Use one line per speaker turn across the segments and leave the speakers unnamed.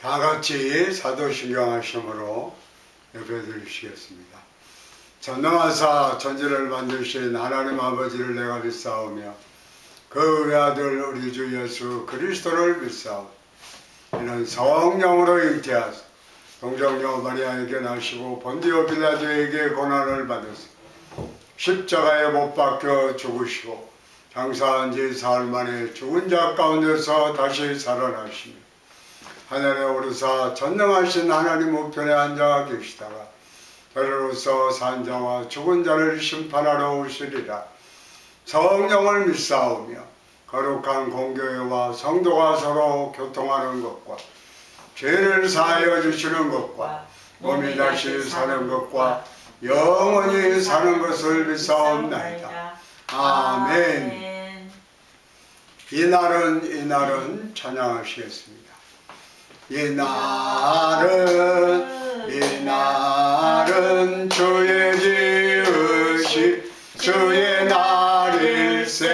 다 같이 사도신경 하심으로 예배드리시겠습니다. 전능하사 천지를 만드신 하나님 아버지를 내가 믿사오며 그 외아들 우리 주 예수 그리스도를 믿사오며 이는 성령으로 잉태하사 동정녀 마리아에게 나시고 본디오 빌라도에게 고난을 받으사 십자가에 못 박혀 죽으시고 장사한 지 사흘 만에 죽은 자 가운데서 다시 살아나시며 하늘에 오르사 전능하신 하나님 우편에 앉아 계시다가 저리로서 산 자와 죽은 자를 심판하러 오시리라. 성령을 믿사오며 거룩한 공교회와 성도가 서로 교통하는 것과 죄를 사하여 주시는 것과 몸이 다시 사는 것과 영원히 사는 것을 믿사옵나이다. 아멘. 이날은 찬양하시겠습니다. 이날은 주의 지으신 주의 날일세.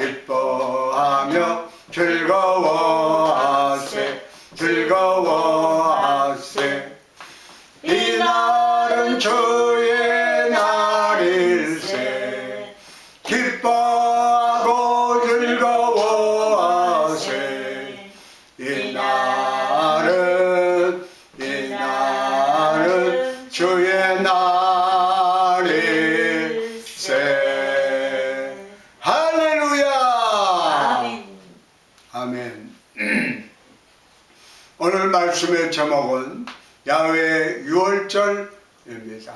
기뻐하며 즐거워하세. 이날은 주의 날일세. 기뻐하고 즐거워하세. 이날은 주의 날일세. 할렐루야. 아멘. 오늘 말씀의 제목은 야훼 유월절입니다.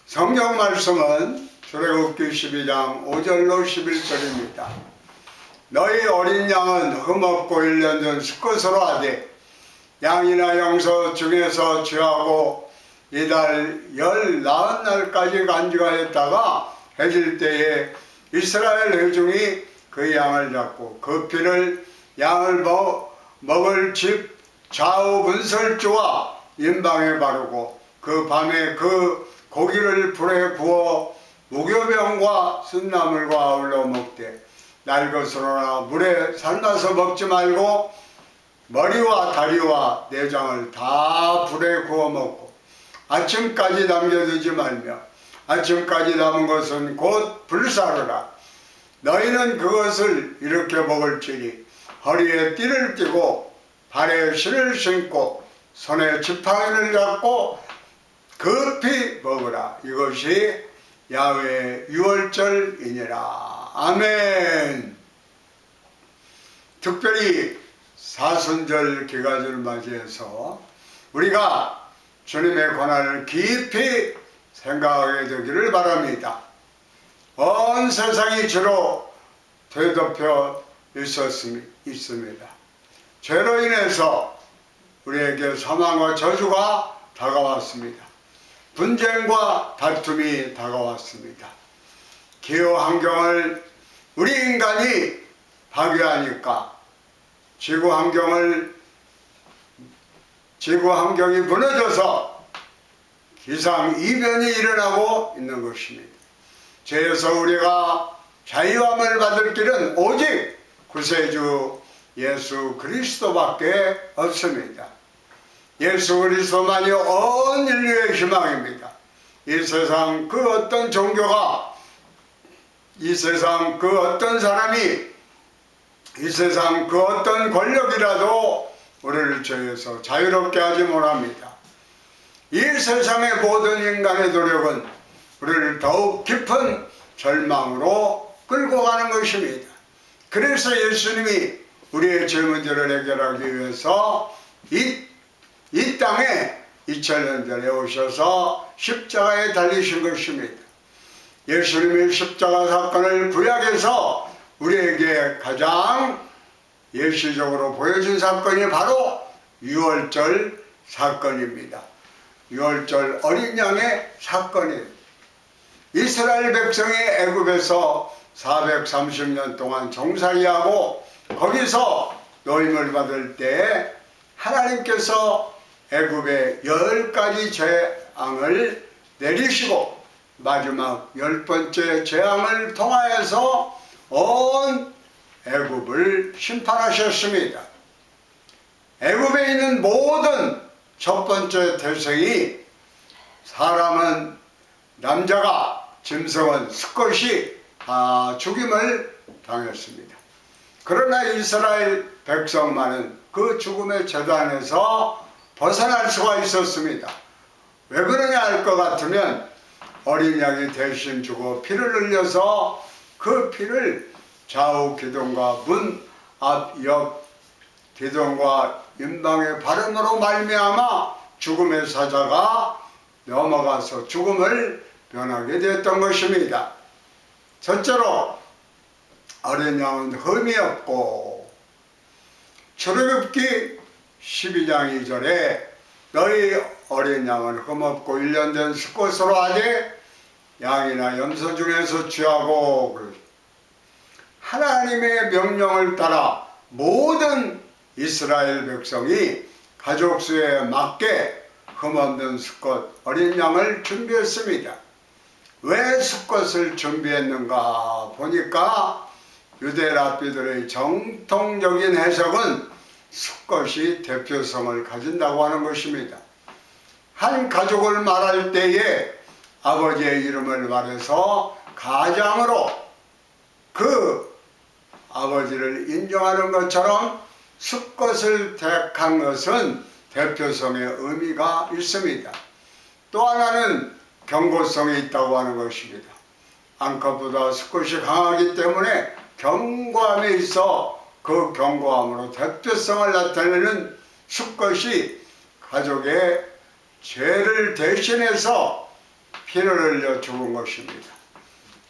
성경 말씀은 출애굽기 12장 5절로 11절입니다. 너희 어린 양은 흠없고 1년 전 수컷으로 하되 양이나 염소 중에서 취하고 이달 19날까지 간직하였다가 해질 때에 이스라엘 회중이 그 양을 잡고 그 피를 양을 먹을 집 좌우 분설주와 인방에 바르고 그 밤에 그 고기를 불에 구워 무교병과 쓴나물과 아울러 먹되 날것으로나 물에 삶아서 먹지 말고 머리와 다리와 내장을 다 불에 구워 먹고 아침까지 남겨두지 말며 아침까지 남은 것은 곧 불사르라. 너희는 그것을 이렇게 먹을지니 허리에 띠를 띠고 발에 신을 신고 손에 지팡이를 잡고 급히 먹으라. 이것이 야훼 유월절이니라. 아멘. 특별히 사순절 기간을 맞이해서 우리가 주님의 고난을 깊이 생각하게 되기를 바랍니다. 온 세상이 죄로 되덮여 있습니다. 죄로 인해서 우리에게 사망과 저주가 다가왔습니다. 분쟁과 다툼이 다가왔습니다. 기후 환경을 우리 인간이 파괴하니까 지구 환경이 무너져서 기상이변이 일어나고 있는 것입니다. 죄에서 우리가 자유함을 받을 길은 오직 구세주 예수 그리스도밖에 없습니다. 예수 그리스도만이 온 인류의 희망입니다. 이 세상 그 어떤 종교가, 이 세상 그 어떤 사람이, 이 세상 그 어떤 권력이라도 우리를 죄에서 자유롭게 하지 못합니다. 이 세상의 모든 인간의 노력은 우리를 더욱 깊은 절망으로 끌고 가는 것입니다. 그래서 예수님이 우리의 죄 문제를 해결하기 위해서 이 땅에 2000년 전에 오셔서 십자가에 달리신 것입니다. 예수님이 십자가 사건을 구약에서 우리에게 가장 예시적으로 보여준 사건이 바로 유월절 사건입니다. 유월절 어린 양의 사건이에요. 이스라엘 백성이 애굽에서 430년 동안 종살이하고 거기서 노임을 받을 때 하나님께서 애굽의 10가지 재앙을 내리시고 마지막 10번째 재앙을 통하여서 온 애굽을 심판하셨습니다. 애굽에 있는 모든 첫 번째 태생이 사람은 남자가 짐승은 수컷이 다 죽임을 당했습니다. 그러나 이스라엘 백성만은 그 죽음의 재단에서 벗어날 수가 있었습니다. 왜 그러냐 할 것 같으면 어린 양이 대신 주고 피를 흘려서 그 피를 좌우 기둥과 문 앞 옆 기둥과 임방의 바람으로 말미암아 죽음의 사자가 넘어가서 죽음을 면하게 되었던 것입니다. 첫째로 어린 양은 흠이 없고 출애굽기 12장 2절에 너희 어린 양은 흠없고 1년 된 수컷으로 하되 양이나 염소 중에서 취하고 하나님의 명령을 따라 모든 이스라엘 백성이 가족 수에 맞게 흠없는 수컷 어린 양을 준비했습니다. 왜 수컷을 준비했는가 보니까 유대 랍비들의 정통적인 해석은 수컷이 대표성을 가진다고 하는 것입니다. 한 가족을 말할 때에 아버지의 이름을 말해서 가장으로 그 아버지를 인정하는 것처럼 수컷을 택한 것은 대표성의 의미가 있습니다. 또 하나는 경고성이 있다고 하는 것입니다. 암컷보다 수컷이 강하기 때문에 견고함에 있어 그 견고함으로 대표성을 나타내는 수컷이 가족의 죄를 대신해서 피를 흘려 죽은 것입니다.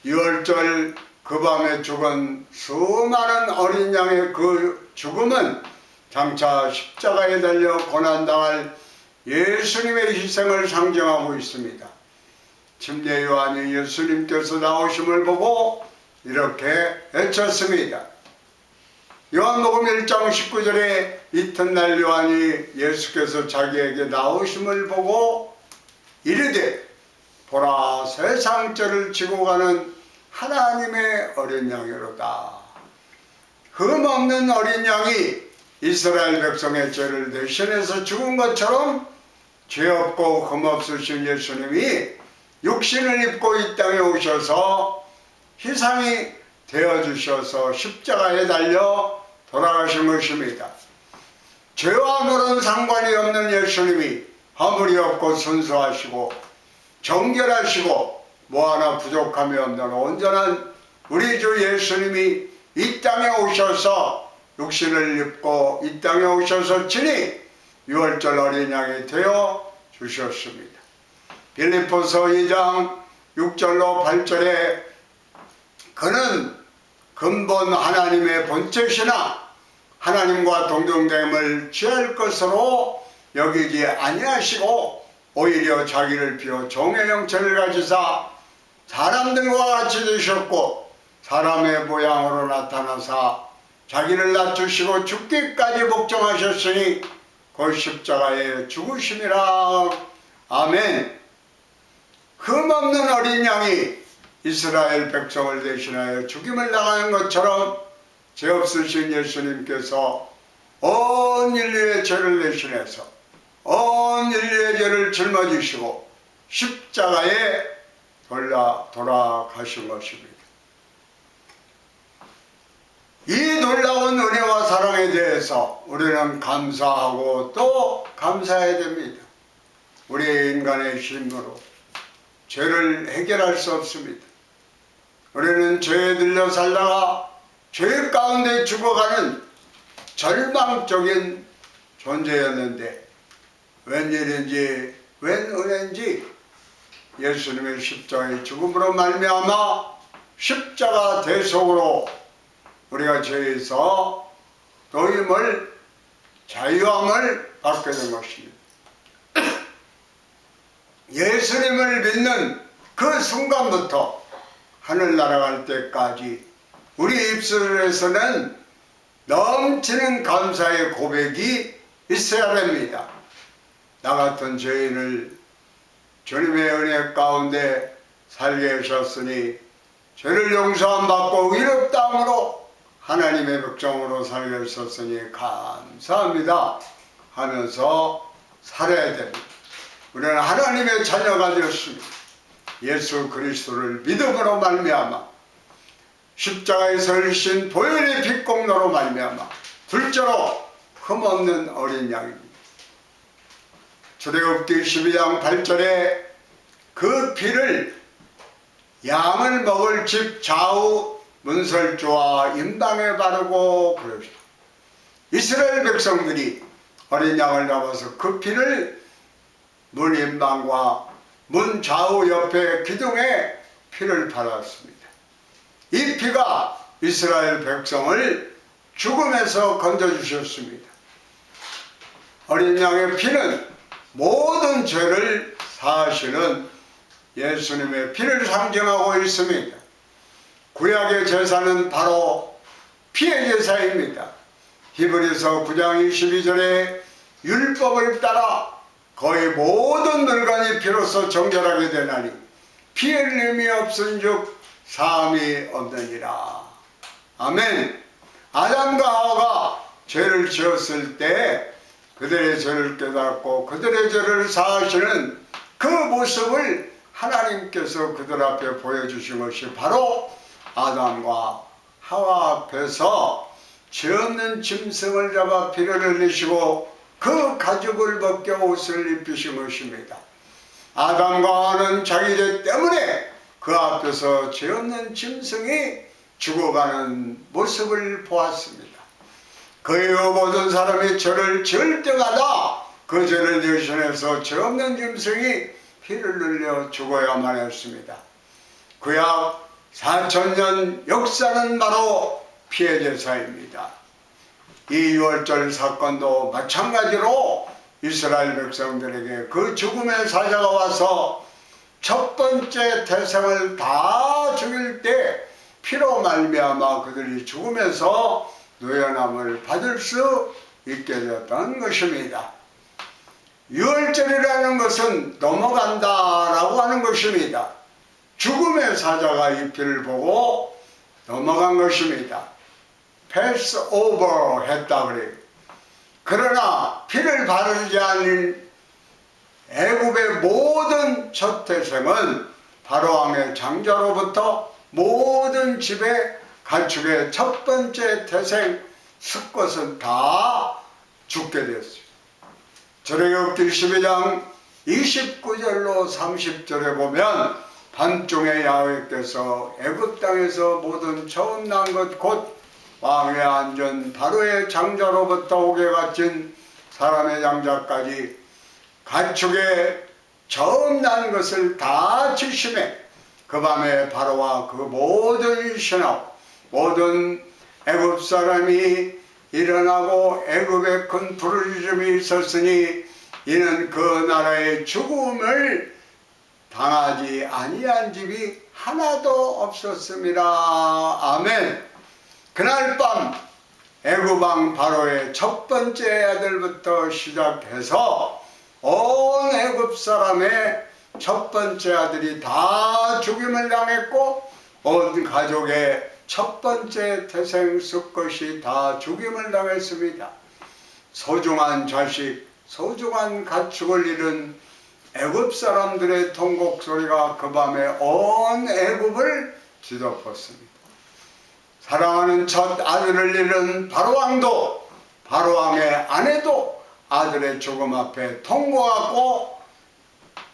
6월절 그 밤에 죽은 수많은 어린 양의 그 죽음은 장차 십자가에 달려 고난당할 예수님의 희생을 상징하고 있습니다. 침례 요한이 예수님께서 나오심을 보고 이렇게 외쳤습니다. 요한복음 1장 19절에 이튿날 요한이 예수께서 자기에게 나오심을 보고 이르되 보라 세상 죄를 지고 가는 하나님의 어린 양이로다. 흠없는 어린 양이 이스라엘 백성의 죄를 대신해서 죽은 것처럼 죄 없고 흠 없으신 예수님이 육신을 입고 이 땅에 오셔서 희생이 되어주셔서 십자가에 달려 돌아가신 것입니다. 죄와 아무런 상관이 없는 예수님이 허물이 없고 순수하시고 정결하시고 뭐 하나 부족함이 없는 온전한 우리 주 예수님이 이 땅에 오셔서 육신을 입고 이 땅에 오셔서 친히 유월절 어린 양이 되어 주셨습니다. 빌립보서 2장 6절로 8절에 그는 근본 하나님의 본체시나 하나님과 동등됨을 취할 것으로 여기지 아니하시고 오히려 자기를 비워 종의 형체를 가지사 사람들과 같이 되셨고 사람의 모양으로 나타나사 자기를 낮추시고 죽기까지 복종하셨으니 곧 십자가에 죽으심이라. 아멘. 흠없는 어린 양이 이스라엘 백성을 대신하여 죽임을 당하는 것처럼 죄 없으신 예수님께서 온 인류의 죄를 대신해서 온 인류의 죄를 짊어지시고 십자가에 돌아가신 것입니다. 이 놀라운 은혜와 사랑에 대해서 우리는 감사하고 또 감사해야 됩니다. 우리의 인간의 힘으로 죄를 해결할 수 없습니다. 우리는 죄에 들려 살다가 죄 가운데 죽어가는 절망적인 존재였는데 웬일인지 웬 은혜인지 예수님의 십자가의 죽음으로 말미암아 십자가 대속으로 우리가 죄에서 도임을 자유함을 받게 된 것입니다. 예수님을 믿는 그 순간부터 하늘 날아갈 때까지 우리 입술에서는 넘치는 감사의 고백이 있어야 됩니다. 나 같은 죄인을 주님의 은혜 가운데 살게 하셨으니 죄를 용서함 받고 의롭다함으로 하나님의 백성으로 살게 하셨으니 감사합니다 하면서 살아야 됩니다. 우리는 하나님의 자녀가 되었습니다. 예수 그리스도를 믿음으로 말미암아 십자가에서 흘리신 보혈의 빛공로로 말미암아 둘째로 흠없는 어린 양입니다. 출애굽기 12장 8절에 그 피를 양을 먹을 집 좌우 문설주와 임방에 바르고 그러시오. 이스라엘 백성들이 어린 양을 잡아서 그 피를 문 임방과 문 좌우 옆에 기둥에 피를 발랐습니다. 이 피가 이스라엘 백성을 죽음에서 건져주셨습니다. 어린 양의 피는 모든 죄를 사하시는 예수님의 피를 상징하고 있습니다. 구약의 제사는 바로 피의 제사입니다. 히브리서 9장 22절에 율법을 따라 거의 모든 물건이 피로써 정결하게 되나니 피의 흘림이 없은즉 사함이 없느니라. 아멘. 아담과 하와가 죄를 지었을 때 그들의 죄를 깨닫고 그들의 죄를 사하시는 그 모습을 하나님께서 그들 앞에 보여주신 것이 바로 아담과 하와 앞에서 죄 없는 짐승을 잡아 피를 흘리시고 그 가죽을 벗겨 옷을 입히신 것입니다. 아담과 하와는 자기 죄 때문에 그 앞에서 죄 없는 짐승이 죽어가는 모습을 보았습니다. 그 이후 모든 사람이 죄를 지을 때마다 그 죄를 대신해서 죄 없는 짐승이 피를 흘려 죽어야만 했습니다. 구약 4000년 역사는 바로 피의 제사입니다. 이 유월절 사건도 마찬가지로 이스라엘 백성들에게 그 죽음의 사자가 와서 첫 번째 태생을 다 죽일 때 피로 말미암아 그들이 죽음에서 노연함을 받을 수 있게 되었던 것입니다. 유월절이라는 것은 넘어간다라고 하는 것입니다. 죽음의 사자가 이 피를 보고 넘어간 것입니다. 패스 오버 했다 그래요. 그러나 피를 바르지 않은 애굽의 모든 첫 태생은 바로왕의 장자로부터 모든 집의 가축의 첫 번째 태생 수컷은 다 죽게 되었어요. 출애굽기 12장 29절로 30절에 보면 밤중에 야훼께서 애굽 땅에서 모든 처음 난 것 곧 왕의 안전 바로의 장자로부터 오게 갇힌 사람의 장자까지 가축에 처음 난 것을 다 치심해 그 밤에 바로와 그 모든 신하고 모든 애굽 사람이 일어나고 애굽에 큰 부르짖음이 있었으니 이는 그 나라의 죽음을 당하지 아니한 집이 하나도 없었습니다. 아멘. 그날 밤 애굽 왕 바로의 첫 번째 아들부터 시작해서 온 애굽 사람의 첫 번째 아들이 다 죽임을 당했고 온 가족의 첫 번째 태생 수컷이 다 죽임을 당했습니다. 소중한 자식, 소중한 가축을 잃은 애굽 사람들의 통곡 소리가 그 밤에 온 애굽을 뒤덮었습니다. 사랑하는 첫 아들을 잃은 바로왕도 바로왕의 아내도 아들의 죽음 앞에 통곡하고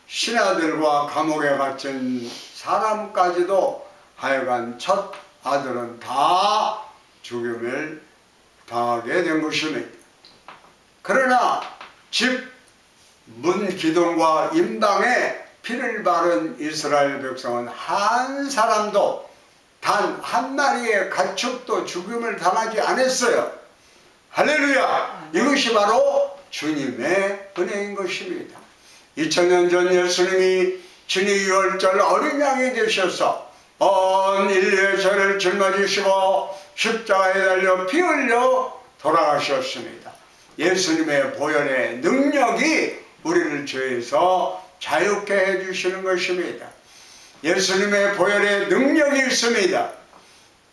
신하들과 감옥에 갇힌 사람까지도 하여간 첫 아들은 다 죽임을 당하게 된 것입니다. 그러나 집 문 기둥과 임방에 피를 바른 이스라엘 백성은 한 사람도 단 한 마리의 가축도 죽임을 당하지 않았어요. 할렐루야! 이것이 바로 주님의 은혜인 것입니다. 2000년 전 예수님이 진위 유월절 어린 양이 되셔서 온 인류의 죄를 짊어지시고 십자가에 달려 피 흘려 돌아가셨습니다. 예수님의 보혈의 능력이 우리를 죄에서 자유케 해주시는 것입니다. 예수님의 보혈의 능력이 있습니다.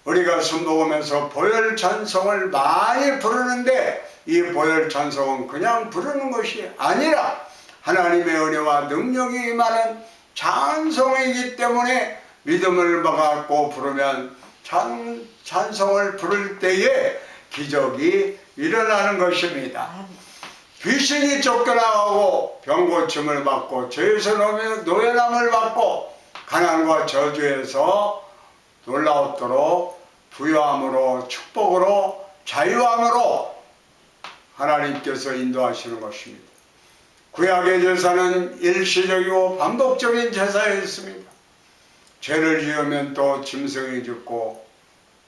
우리가 순복음에서 보혈 찬송을 많이 부르는데 이 보혈 찬송은 그냥 부르는 것이 아니라 하나님의 은혜와 능력이 임하는 찬송이기 때문에 믿음을 갖고 부르면 찬송을 부를 때에 기적이 일어나는 것입니다. 귀신이 쫓겨나가고 병고침을 받고 죄에서 노예남을 받고 가난과 저주에서 놀라웠도록 부유함으로 축복으로 자유함으로 하나님께서 인도하시는 것입니다. 구약의 제사는 일시적이고 반복적인 제사였습니다. 죄를 지으면 또 짐승이 죽고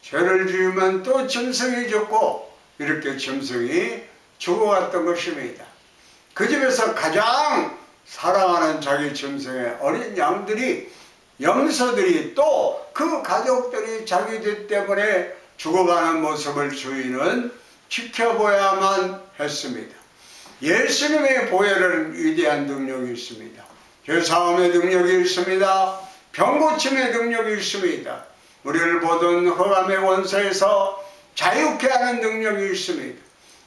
죄를 지으면 또 짐승이 죽고 이렇게 짐승이 죽어갔던 것입니다. 그 집에서 가장 사랑하는 자기 짐승의 어린 양들이 염소들이 또 그 가족들이 자기들 때문에 죽어가는 모습을 주인은 지켜보야만 했습니다. 예수님의 보혈은 위대한 능력이 있습니다. 죄사함의 능력이 있습니다. 병고침의 능력이 있습니다. 우리를 모든 흑암의 원수에서 자유케 하는 능력이 있습니다.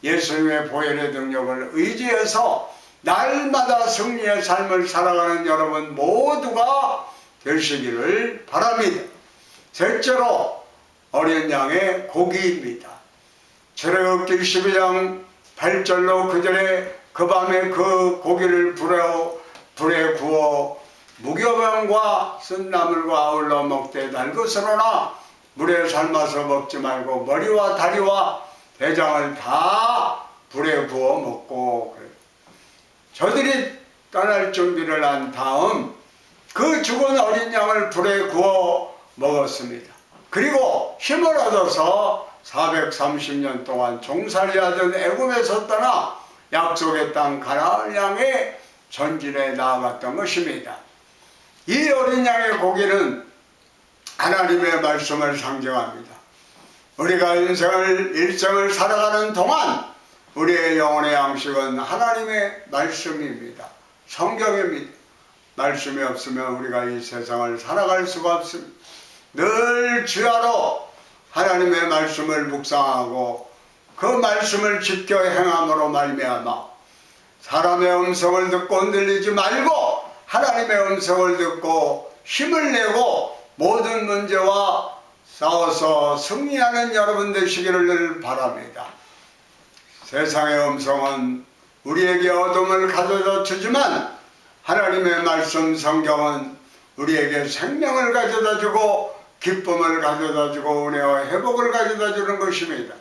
예수님의 보혈의 능력을 의지해서 날마다 승리의 삶을 살아가는 여러분 모두가 되시기를 바랍니다. 셋째로 어린 양의 고기입니다. 출애굽기 12장 8절로 그 전에 그 밤에 그 고기를 불에 구워 무교병과 쓴나물과 아울러 먹되 달것으로나 물에 삶아서 먹지 말고 머리와 다리와 대장을 다 불에 구워 먹고 그래요. 저들이 떠날 준비를 한 다음 그 죽은 어린 양을 불에 구워 먹었습니다. 그리고 힘을 얻어서 430년 동안 종살이하던 애굽에서 떠나 약속의 땅 가나안을 향해 전진해 나아갔던 것입니다. 이 어린 양의 고기는 하나님의 말씀을 상징합니다. 우리가 일생을 살아가는 동안 우리의 영혼의 양식은 하나님의 말씀입니다. 성경입니다. 말씀이 없으면 우리가 이 세상을 살아갈 수가 없습니다. 늘 주야로 하나님의 말씀을 묵상하고 그 말씀을 지켜 행함으로 말미암아 사람의 음성을 듣고 흔들리지 말고 하나님의 음성을 듣고 힘을 내고 모든 문제와 싸워서 승리하는 여러분 되시기를 바랍니다. 세상의 음성은 우리에게 어둠을 가져다 주지만 하나님의 말씀 성경은 우리에게 생명을 가져다 주고 기쁨을 가져다 주고 은혜와 회복을 가져다 주는 것입니다.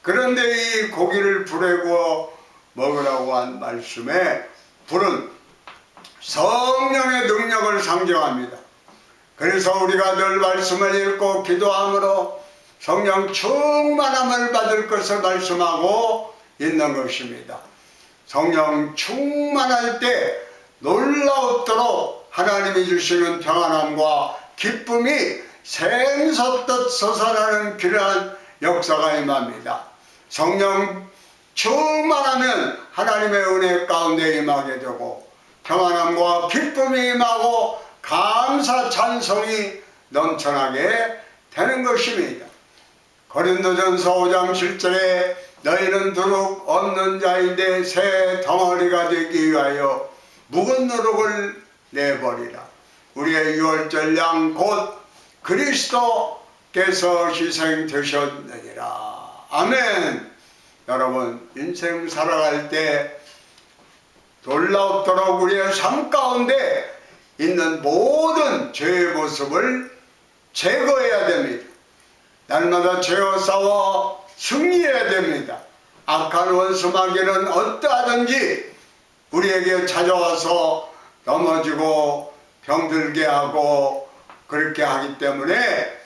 그런데 이 고기를 불에 구워 먹으라고 한 말씀에 불은 성령의 능력을 상징합니다. 그래서 우리가 늘 말씀을 읽고 기도함으로 성령 충만함을 받을 것을 말씀하고 있는 것입니다. 성령 충만할 때 놀라웠도록 하나님이 주시는 평안함과 기쁨이 샘솟듯 솟아나는 귀한 역사가 임합니다. 성령 충만하면 하나님의 은혜 가운데 임하게 되고 평안함과 기쁨이 임하고 감사 찬송이 넘쳐나게 되는 것입니다. 고린도전서 5장 7절에 너희는 누룩 없는 자인데 새 덩어리가 되기 위하여 묵은 누룩을 내버리라. 우리의 유월절 양 곧 그리스도께서 희생되셨느니라. 아멘. 여러분 인생 살아갈 때 놀랍도록 우리의 삶 가운데 있는 모든 죄의 모습을 제거해야 됩니다. 날마다 죄와 싸워 승리해야 됩니다. 악한 원수 마귀는 어떠하든지 우리에게 찾아와서 넘어지고 병들게 하고 그렇게 하기 때문에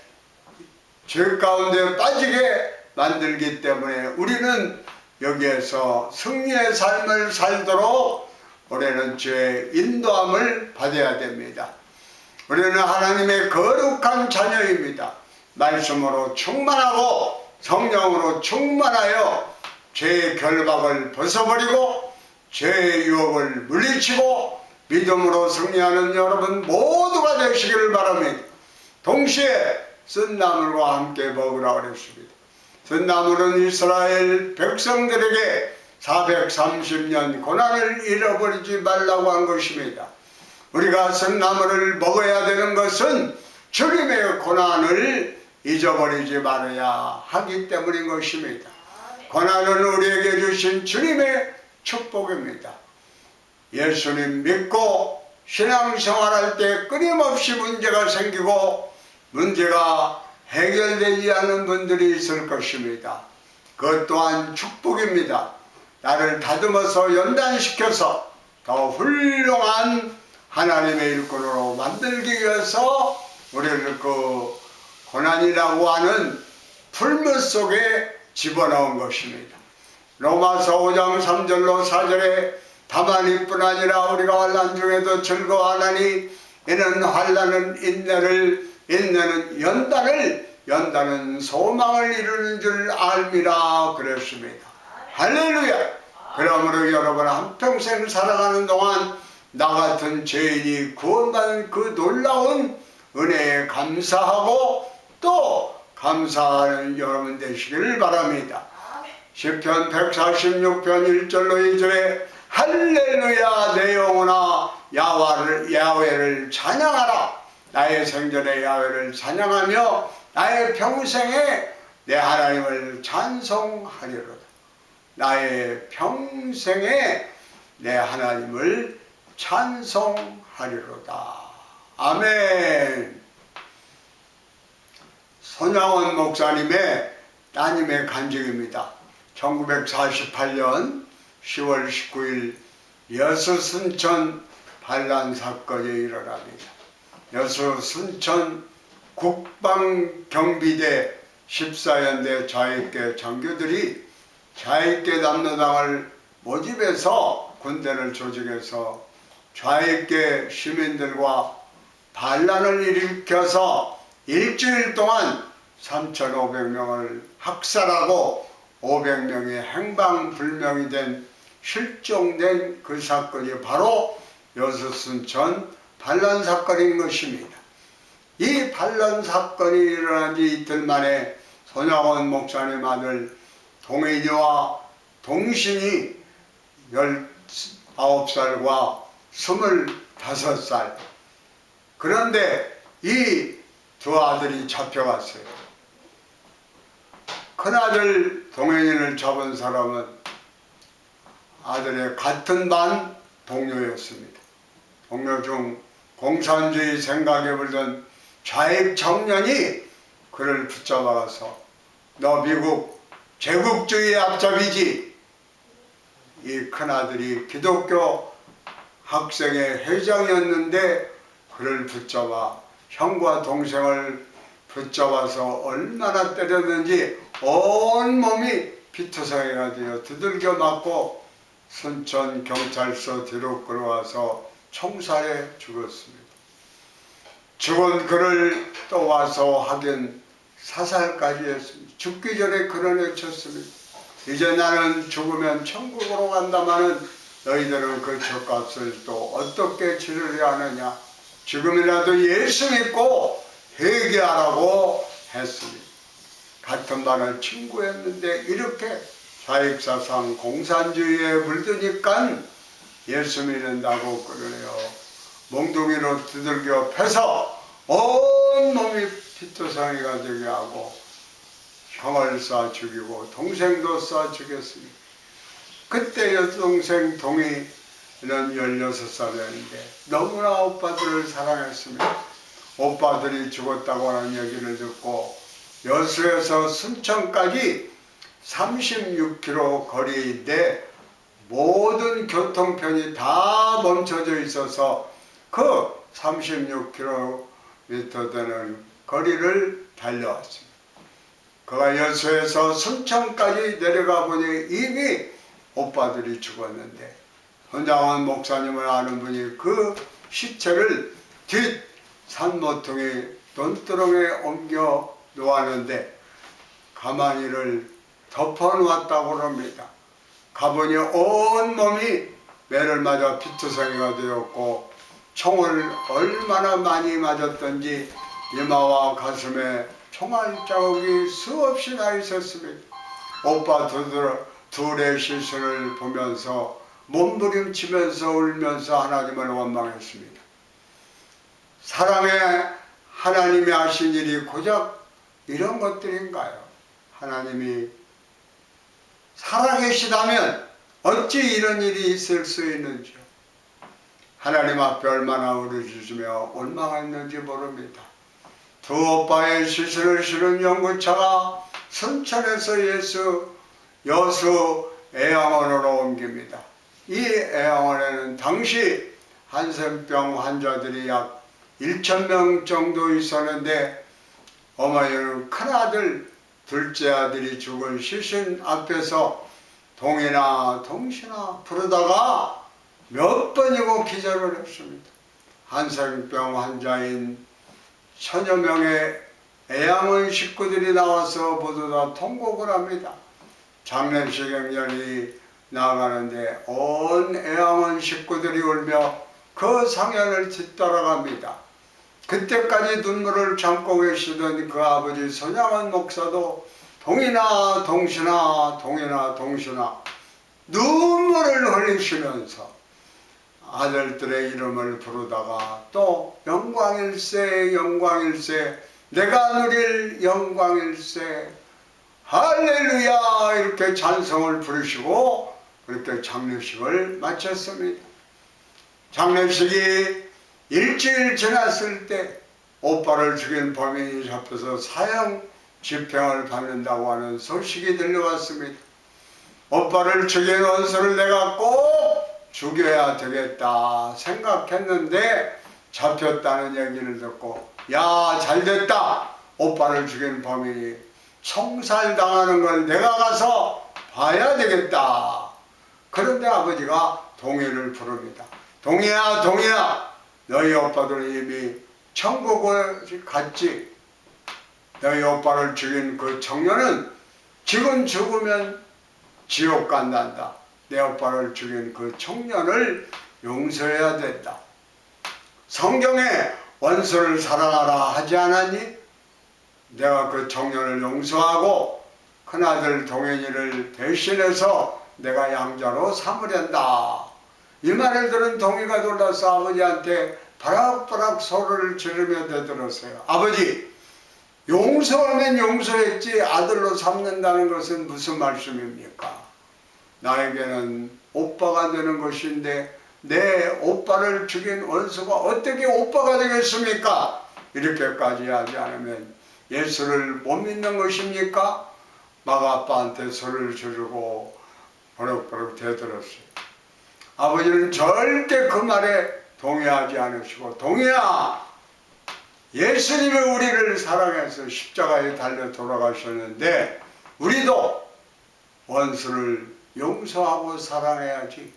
죄 가운데 빠지게 만들기 때문에 우리는 여기에서 승리의 삶을 살도록 우리는 죄의 인도함을 받아야 됩니다. 우리는 하나님의 거룩한 자녀입니다. 말씀으로 충만하고 성령으로 충만하여 죄의 결박을 벗어버리고 죄의 유혹을 물리치고 믿음으로 승리하는 여러분 모두가 되시기를 바랍니다. 동시에 쓴 나물과 함께 먹으라 그랬습니다. 쓴 나물은 이스라엘 백성들에게 430년 고난을 잃어버리지 말라고 한 것입니다. 우리가 쓴 나물을 먹어야 되는 것은 주님의 고난을 잊어버리지 말아야 하기 때문인 것입니다. 고난은 우리에게 주신 주님의 축복입니다. 예수님 믿고 신앙생활할 때 끊임없이 문제가 생기고 문제가 해결되지 않는 분들이 있을 것입니다. 그것 또한 축복입니다. 나를 다듬어서 연단시켜서 더 훌륭한 하나님의 일꾼으로 만들기 위해서 우리를 그 고난이라고 하는 풀물 속에 집어넣은 것입니다. 로마서 5장 3절로 4절에 다만 이뿐 아니라 우리가 환난 중에도 즐거워하나니 이는 환난은 인내를, 인내는 연단을, 연단은 소망을 이루는 줄 알미라 그랬습니다. 할렐루야! 그러므로 여러분 한평생 살아가는 동안 나 같은 죄인이 구원받은 그 놀라운 은혜에 감사하고 또 감사하는 여러분 되시기를 바랍니다. 시편 146편 1절로 2절에 할렐루야 내 영혼아 야훼를 찬양하라. 나의 생전에 야훼를 찬양하며 나의 평생에 내 하나님을 찬송하리로다. 나의 평생에 내 하나님을 찬송하리로다. 아멘. 손양원 목사님의 따님의 간증입니다. 1948년 10월 19일 여수 순천 반란 사건이 일어납니다. 여수 순천 국방경비대 14연대 좌익계 장교들이 좌익계 남로당을 모집해서 군대를 조직해서 좌익계 시민들과 반란을 일으켜서 일주일 동안 3,500명을 학살하고 500명이 행방불명이 된 실종된 그 사건이 바로 여수 순천 반란 사건인 것입니다. 이 반란 사건이 일어난 지 이틀 만에 손양원 목사님 아들 동인이와 동신이 19살과 25살. 그런데 이 두 아들이 잡혀갔어요. 큰아들 동현이를 잡은 사람은 아들의 같은 반 동료였습니다. 동료 중 공산주의 생각에 물든 좌익 청년이 그를 붙잡아서 너 미국 제국주의 앞잡이지. 이 큰아들이 기독교 학생회 회장이었는데 그를 붙잡아 형과 동생을 붙잡아서 얼마나 때렸는지 온몸이 피투성이가 되어 두들겨 맞고 순천 경찰서 뒤로 끌어와서 총살해 죽었습니다. 죽은 그를 또 와서 하긴 사살까지 했습니다. 죽기 전에 그런 외쳤습니다. 이제 나는 죽으면 천국으로 간다마는 너희들은 그 죗값을 또 어떻게 치르려 하느냐. 지금이라도 예수 믿고 회개하라고 했습니다. 같은 반을 친구였는데 이렇게 좌익사상 공산주의에 물드니까 예수 믿는다고 끌어내요. 몽둥이로 두들겨 패서 온몸이 피투성이가 되게 하고 형을 쏴 죽이고 동생도 쏴 죽였습니다. 그때 여동생 동희는 16살이었는데 너무나 오빠들을 사랑했습니다. 오빠들이 죽었다고 하는 얘기를 듣고 여수에서 순천까지 36km 거리인데 모든 교통편이 다 멈춰져 있어서 그 36km 되는 거리를 달려왔습니다. 그가 여수에서 순천까지 내려가 보니 이미 오빠들이 죽었는데 손양원 목사님을 아는 분이 그 시체를 뒷 산모퉁이 돈두렁에 옮겨 놓았는데 가마니를 덮어놓았다고 합니다. 가보니 온몸이 매를 맞아 피투성이가 되었고 총을 얼마나 많이 맞았던지 이마와 가슴에 총알 자국이 수없이 나 있었습니다. 오빠 둘의 시선을 보면서 몸부림치면서 울면서 하나님을 원망했습니다. 사랑에 하나님이 하신 일이 고작 이런 것들인가요? 하나님이 살아계시다면 어찌 이런 일이 있을 수 있는지요? 하나님 앞에 얼마나 울어주시며 원망했는지 모릅니다. 두 오빠의 시신을 실은 연구차가 순천에서 여수 애양원으로 옮깁니다. 이 애양원에는 당시 한센병 환자들이 약 1,000명 정도 있었는데 어머니는 큰아들, 둘째 아들이 죽은 시신 앞에서 동이나 동시나 부르다가 몇 번이고 기절을 했습니다. 한센병 환자인 1000여 명의 애양원 식구들이 나와서 모두 다 통곡을 합니다. 장례식 행렬이 나가는데 온 애양원 식구들이 울며 그 상연을 뒤따라갑니다. 그때까지 눈물을 참고 계시던 그 아버지 손양원 목사도 동이나 동시나 동이나 동시나 눈물을 흘리시면서 아들들의 이름을 부르다가 또 영광일세 영광일세 내가 누릴 영광일세 할렐루야 이렇게 찬송을 부르시고 그렇게 장례식을 마쳤습니다. 장례식이 일주일 지났을 때 오빠를 죽인 범인이 잡혀서 사형 집행을 받는다고 하는 소식이 들려왔습니다. 오빠를 죽인 원수를 내가 꼭 죽여야 되겠다 생각했는데 잡혔다는 얘기를 듣고 야 잘됐다, 오빠를 죽인 범인이 총살당하는 걸 내가 가서 봐야 되겠다. 그런데 아버지가 동이를 부릅니다. 동이야 동이야, 너희 오빠들은 이미 천국을 갔지. 너희 오빠를 죽인 그 청년은 지금 죽으면 지옥 간단다. 내 오빠를 죽인 그 청년을 용서해야 된다. 성경에 원수를 사랑하라 하지 않았니? 내가 그 청년을 용서하고 큰아들 동현이를 대신해서 내가 양자로 삼으련다. 이 말을 들은 동이가 놀라서 아버지한테 바락바락 소리를 지르며 대들었어요. 아버지, 용서하면 용서했지 아들로 삼는다는 것은 무슨 말씀입니까? 나에게는 오빠가 되는 것인데 내 오빠를 죽인 원수가 어떻게 오빠가 되겠습니까? 이렇게까지 하지 않으면 예수를 못 믿는 것입니까? 막 아빠한테 소리를 지르고 버럭버럭 대들었어요. 아버지는 절대 그 말에 동의하지 않으시고 동의야, 예수님이 우리를 사랑해서 십자가에 달려 돌아가셨는데 우리도 원수를 용서하고 사랑해야지.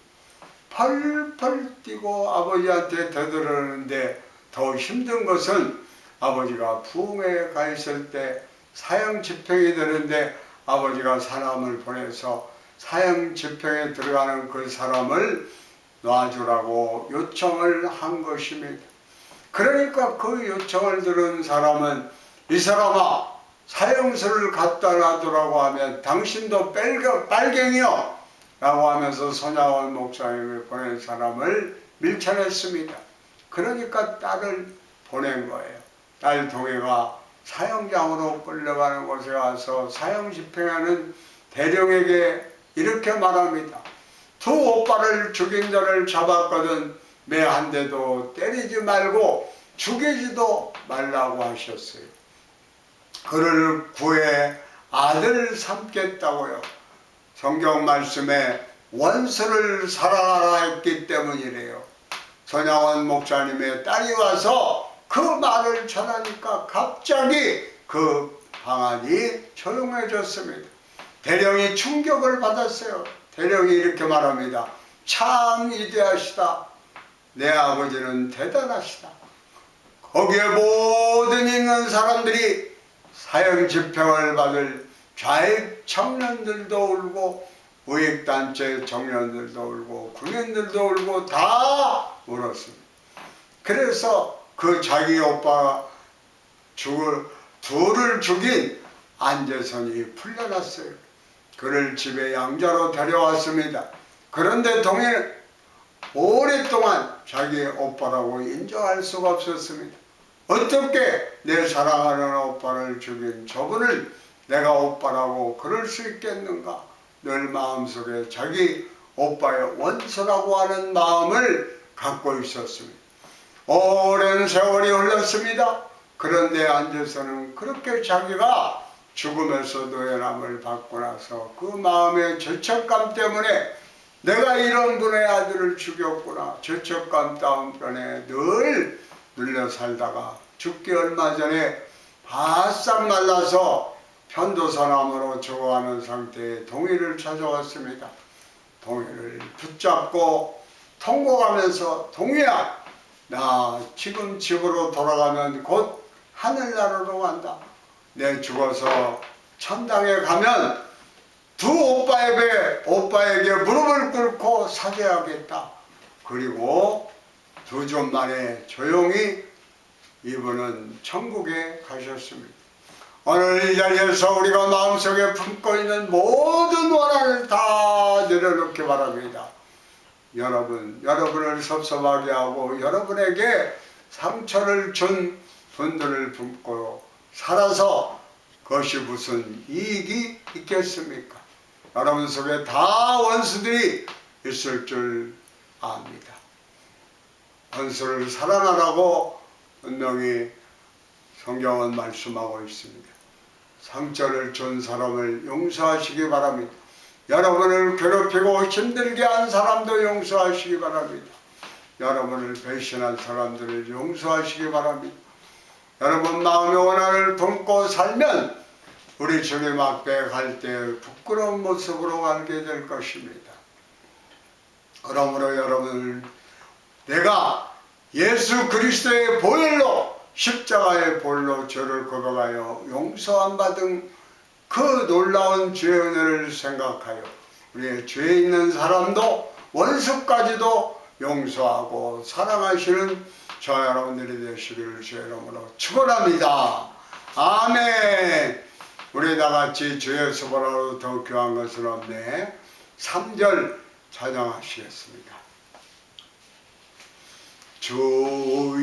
펄펄 뛰고 아버지한테 되들었는데 더 힘든 것은 아버지가 부흥회에 가 있을 때 사형 집행이 되는데 아버지가 사람을 보내서 사형 집행에 들어가는 그 사람을 놔주라고 요청을 한 것입니다. 그러니까 그 요청을 들은 사람은 이 사람아, 사형수를 갖다 놔두라고 하면 당신도 빨갱이요 라고 하면서 손양원 목사님이 보낸 사람을 밀쳐냈습니다. 그러니까 딸을 보낸 거예요. 딸 동해가 사형장으로 끌려가는 곳에 가서 사형 집행하는 대령에게 이렇게 말합니다. 두 오빠를 죽인 자를 잡았거든 매 한 대도 때리지 말고 죽이지도 말라고 하셨어요. 그를 구해 아들 삼겠다고요. 성경 말씀에 원수를 사랑하라 했기 때문이래요. 손양원 목사님의 딸이 와서 그 말을 전하니까 갑자기 그 방안이 조용해졌습니다. 대령이 충격을 받았어요. 대령이 이렇게 말합니다. 참 위대하시다. 내 아버지는 대단하시다. 거기에 모든 있는 사람들이 사형 집행을 받을 좌익 청년들도 울고 우익단체 청년들도 울고 군인들도 울고 다 울었습니다. 그래서 그 자기 오빠 둘을 죽인 안재선이 풀려났어요. 그를 집에 양자로 데려왔습니다. 그런데 동해는 오랫동안 자기의 오빠라고 인정할 수가 없었습니다. 어떻게 내 사랑하는 오빠를 죽인 저분을 내가 오빠라고 그럴 수 있겠는가? 늘 마음속에 자기 오빠의 원수라고 하는 마음을 갖고 있었습니다. 오랜 세월이 흘렀습니다. 그런데 안재선은 그렇게 자기가 죽음에서 노예남을 받고 나서 그 마음의 죄책감 때문에 내가 이런 분의 아들을 죽였구나, 죄책감 다운편에 늘 눌려 살다가 죽기 얼마 전에 바싹 말라서 편도선암으로 죽어가는 상태의 동희를 찾아왔습니다. 동희를 붙잡고 통곡하면서 동희야, 나 지금 집으로 돌아가면 곧 하늘나라로 간다. 내 죽어서 천당에 가면 두 오빠에게 무릎을 꿇고 사죄하겠다. 그리고 2주 만에 조용히 이분은 천국에 가셨습니다. 오늘 이 자리에서 우리가 마음속에 품고 있는 모든 원한을 다 내려놓기 바랍니다. 여러분을 섭섭하게 하고 여러분에게 상처를 준 분들을 품고 살아서 그것이 무슨 이익이 있겠습니까? 여러분 속에 다 원수들이 있을 줄 압니다. 원수를 사랑하라고 분명히 성경은 말씀하고 있습니다. 상처를 준 사람을 용서하시기 바랍니다. 여러분을 괴롭히고 힘들게 한 사람도 용서하시기 바랍니다. 여러분을 배신한 사람들을 용서하시기 바랍니다. 여러분 마음의 원한을 품고 살면 우리 주님 앞에 갈 때 부끄러운 모습으로 가게 될 것입니다. 그러므로 여러분, 내가 예수 그리스도의 보혈로, 십자가의 보혈로 죄를 고백하여 용서함 받은 그 놀라운 죄의 은혜를 생각하여 우리의 죄 있는 사람도 원수까지도 용서하고 사랑하시는 저 여러분들이 되시기를 주의 이름으로 축원합니다. 아멘. 우리 다같이 주의 수보라로 더 귀한 것은 없네. 3절 찬양하시겠습니다. 주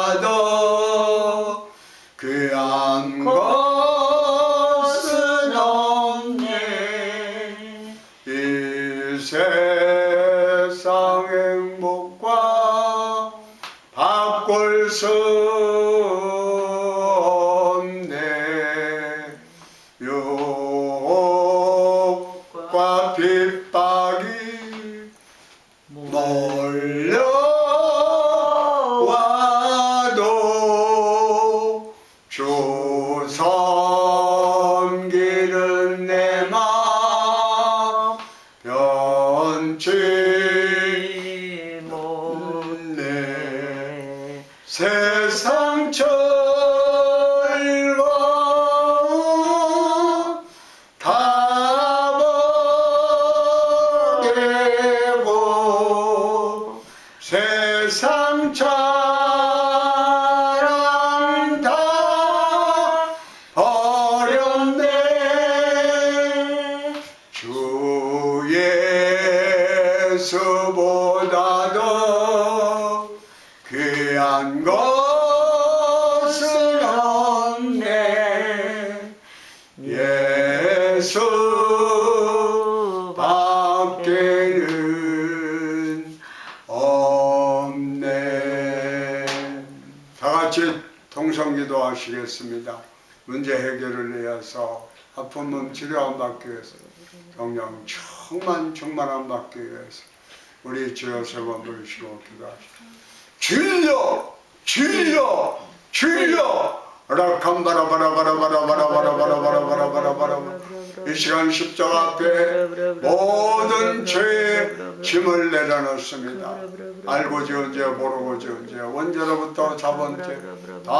예수보다도 귀한 것은 없네. 이 세상 행복과 바꿀 수 없네. 욕과 핍박이 몰려와도 주 섬기는 내 마음 변치 못네. 세상 즐거움 다 버리고 세상 자랑 다 버렸네. 주 예수보다도 귀한 것은 없네. 예수 밖에는 없네. 다같이 동성기도 하시겠습니다. 문제 해결을 위해서, 아픈 몸 치료함 받기 위해서, 성령 충만함 받기 위해서 우리 주여 세 번 부르시고 기도하시고, 주여 주여 주여 라캄바라바라바라바라바라바라바라바라바라바라바라. 이 시간 십자가 앞에 모든 죄의 짐을 내려놓습니다. 알고 지은 죄, 모르고 지은 죄, 원죄로부터 자본죄 다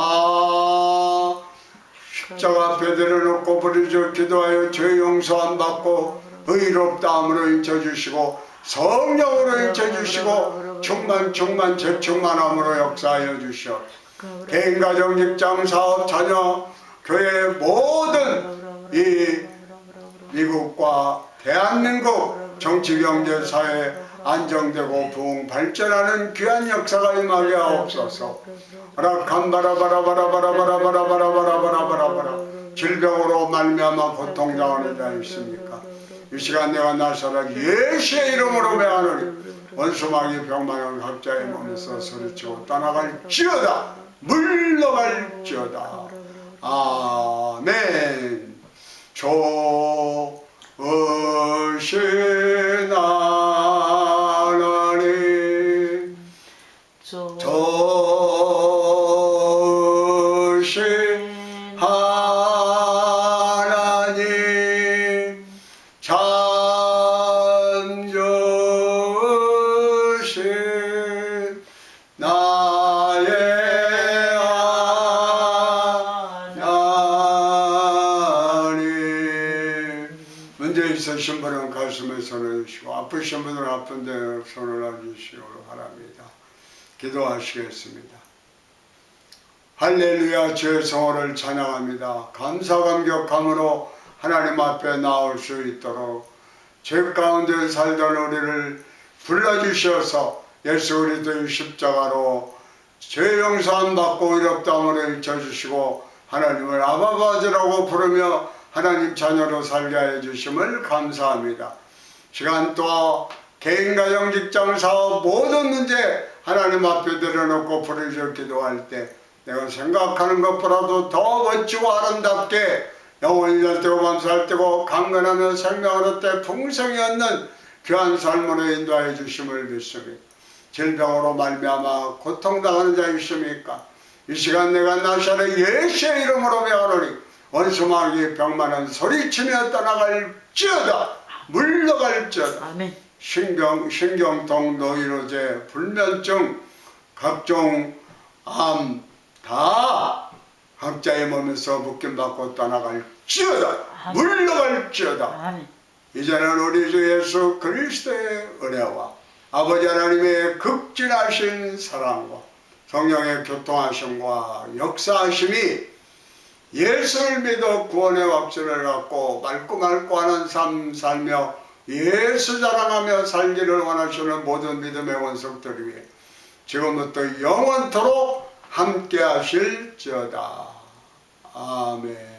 십자가 앞에 내려놓고 부르짖어 기도하여 죄 용서함 받고 의롭다함으로 인쳐주시고 성령으로 인쳐주시고 충만 재충만함으로 역사하여 주시오. 개인, 가정, 직장, 사업, 자녀, 교회 모든 이 미국과 대한민국 정치, 경제, 사회 안정되고 부흥 발전하는 귀한 역사가 임하게 하옵소서. 라캄바라바라바라바라바라바라바라바라바라바라 질병으로 말미암아 고통당하는 자 있습니까? 이 시간 내가 나사라 예수의 이름으로 명하노니 원수마귀 병마는 각자의 몸에서 소리치고 떠나갈지어다. 물러갈지어다. 아멘. 좋으신 하나님, 좋으신 하나님, 참 좋으신 나의 하나님. 문제 있으신 분은 가슴에 손을 주시고 아프신 분은 아픈 데 손을 놔주시기 바랍니다. 기도하시겠습니다. 할렐루야. 주의 성호를 찬양합니다. 감사 감격함으로 하나님 앞에 나올 수 있도록 죄 가운데 살던 우리를 불러주셔서 예수 그리스도의 십자가로 죄 용서함 받고 의롭다함을 잊혀주시고 하나님을 아바바지라고 부르며 하나님 자녀로 살게 해 주심을 감사합니다. 시간 또 개인, 가정, 직장, 사업 모든 문제 하나님 앞에 내려놓고 부르짖어 기도할 때 내가 생각하는 것보다도 더 멋지고 아름답게 영원히 잘 때고 감사할 때고 강건하며 생명을 얻되 풍성히 얻는 귀한 삶으로 인도하여 주심을 믿습니다. 질병으로 말미암아 고통당하는 자 있습니까? 이 시간 내가 나사렛 예수의 이름으로 명하노니 원수마귀 병마는 소리치며 떠나갈지어다. 물러갈지어다.
아멘.
신경통, 노이로제, 불면증, 각종 암 다 각자의 몸에서 묶임받고 떠나갈지어다. 물러갈지어다.
아멘.
이제는 우리 주 예수 그리스도의 은혜와 아버지 하나님의 극진하신 사랑과 성령의 교통하심과 역사하심이 예수를 믿어 구원의 확신을 갖고 맑고 하는 삶 살며 예수 자랑하며 살기를 원하시는 모든 믿음의 원석들 위해 지금부터 영원토록 함께 하실지어다. 아멘.